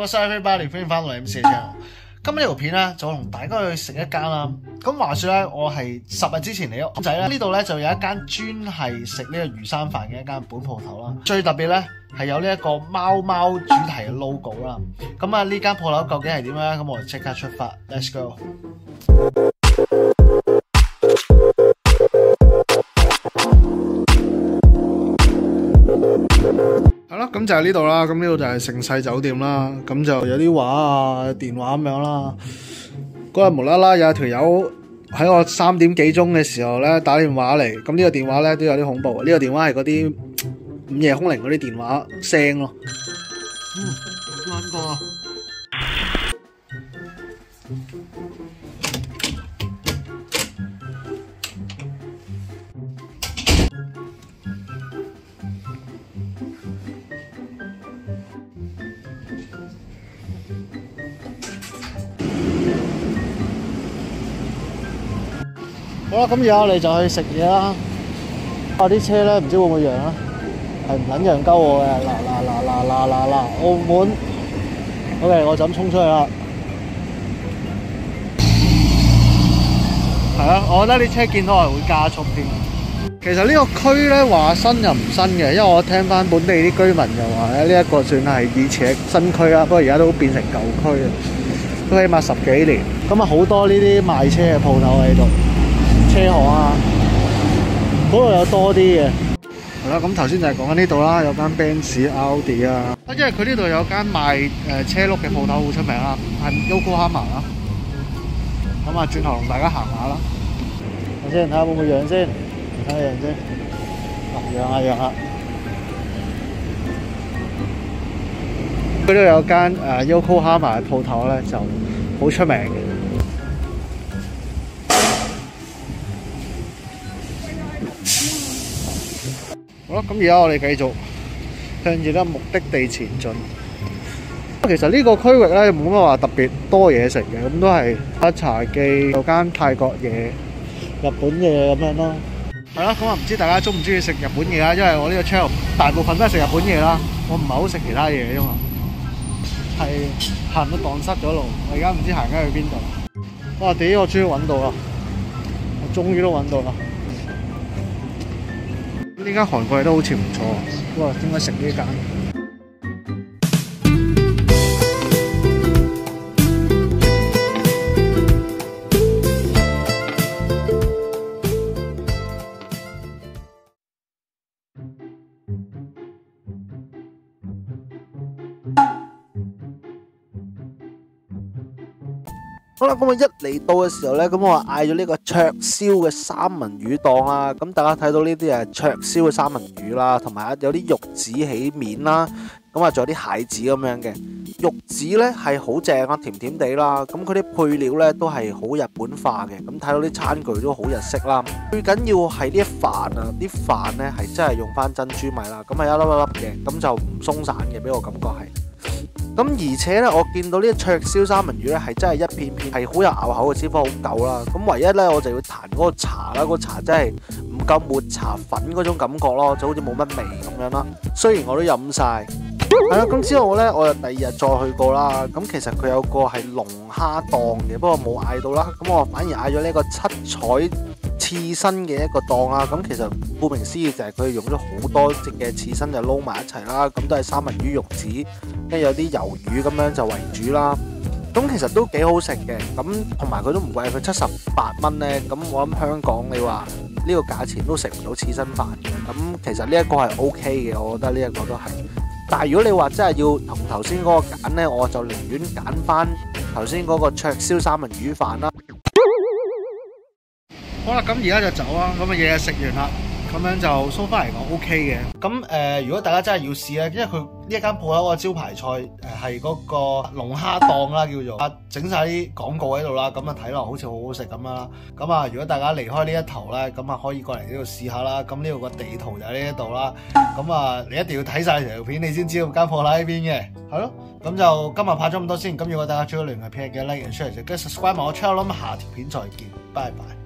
What's up everybody，歡迎翻到嚟 MC 嘅 channel。今日呢條片咧就同大家去食一間啦。咁話說咧，我係10日之前嚟咗仔咧，呢度咧就有一間專係食呢個魚生飯嘅一間本鋪頭啦。最特別咧係有呢一個貓貓主題嘅 logo 啦。咁啊呢間鋪頭究竟係點咧？咁我哋即刻出發 ，Let's go。係咯，咁就係呢度啦。咁呢度就係盛世酒店啦。咁就有啲畫啊、電話咁樣啦。嗰日無啦啦有條友喺我3點幾鐘嘅時候咧打電話嚟。咁呢個電話咧都有啲恐怖。呢個電話係嗰啲午夜凶鈴嗰啲電話聲咯。搵過。好啦，咁而家我哋就去食嘢啦。啲車咧唔知會唔會讓啦，係唔撚讓鳩我嘅。嗱，澳門 ，OK， 我就咁衝出去啦。係啊，我覺得啲車見到係會加速添。其實呢個區咧話新又唔新嘅，因為我聽翻本地啲居民就話咧，呢一個算係以前嘅新區啦，不過而家都變成舊區啦，都起碼10幾年。咁啊好多呢啲賣車嘅鋪頭喺度。車行啊，嗰度有多啲嘅。係啦，咁頭先就係講緊呢度啦，有間 Benz、Audi 啊。因為佢呢度有間賣車轆嘅鋪頭好出名啦，係 Yokohama 啦。咁啊，轉頭同大家行下啦。睇先，睇下會唔會讓先，睇下讓先。讓下。佢呢度有間Yokohama 嘅鋪頭咧，就好出名嘅。好啦，咁而家我哋繼續向住呢目的地前進。其實呢個區域咧冇乜話特別多嘢食嘅，咁都係一茶記，有間泰國嘢、日本嘢咁樣咯。係啦，咁啊唔知大家中唔中意食日本嘢啦？因為我呢個 channel 大部分都係食日本嘢啦，我唔係好食其他嘢，因為係行到蕩失咗路，我而家唔知行緊去邊度。哇！屌，我終於揾到啦！我終於都揾到啦！呢間韓國嘢都好似唔錯，不過應該食呢間。好啦，咁我一嚟到嘅時候咧，咁我嗌咗呢個灼燒嘅三文魚檔啦。咁大家睇到呢啲係灼燒嘅三文魚啦，同埋有啲玉子起面啦。咁啊，仲有啲蟹子咁樣嘅玉子咧係好正啊，甜甜地啦。咁佢啲配料咧都係好日本化嘅。咁睇到啲餐具都好日式啦。最緊要係啲飯啊，啲飯咧係真係用翻珍珠米啦。咁係一粒一粒嘅，咁就唔鬆散嘅，俾我感覺係。咁而且咧，我見到呢個灼燒三文魚咧，係真係一片片係好有咬口嘅，脂肪好夠啦。咁唯一咧，我就要彈嗰個茶啦，個茶真係唔夠抹茶粉嗰種感覺咯，就好似冇乜味咁樣啦。雖然我都飲晒，係啦。咁之後咧，我就第二日再去過啦。咁其實佢有個係龍蝦檔嘅，不過冇嗌到啦。咁我反而嗌咗呢個七彩刺身嘅一個檔啦。咁其實顧名思義就係佢用咗好多隻嘅刺身就撈埋一齊啦。咁都係三文魚肉子。跟住有啲魷魚咁樣就為主啦，咁其實都幾好食嘅，咁同埋佢都唔貴，佢78蚊咧，咁我諗香港你話呢個價錢都食唔到刺身飯嘅，咁其實呢一個係 OK 嘅，我覺得呢一個都係。但係如果你話真係要同頭先嗰個揀咧，我就寧願揀翻頭先嗰個灼燒三文魚飯啦。好啦，咁而家就走啦，咁啊嘢食完啦。咁樣就so far嚟講 OK 嘅。咁如果大家真係要試咧，因為佢呢一間鋪頭個招牌菜係嗰個龍蝦檔啦，叫做整晒啲廣告喺度啦，咁啊睇落好似好好食咁樣啦。咁啊，如果大家離開呢一頭咧，咁啊可以過嚟呢度試下啦。咁呢度個地圖就喺呢一度啦。咁啊，你一定要睇晒條片，你先知道間鋪頭喺邊嘅。係咯，咁就今日拍咗咁多先。咁如果大家中意呢條片嘅 like and share，就跟 subscribe 埋我 channel 啦。下條片再見，拜拜。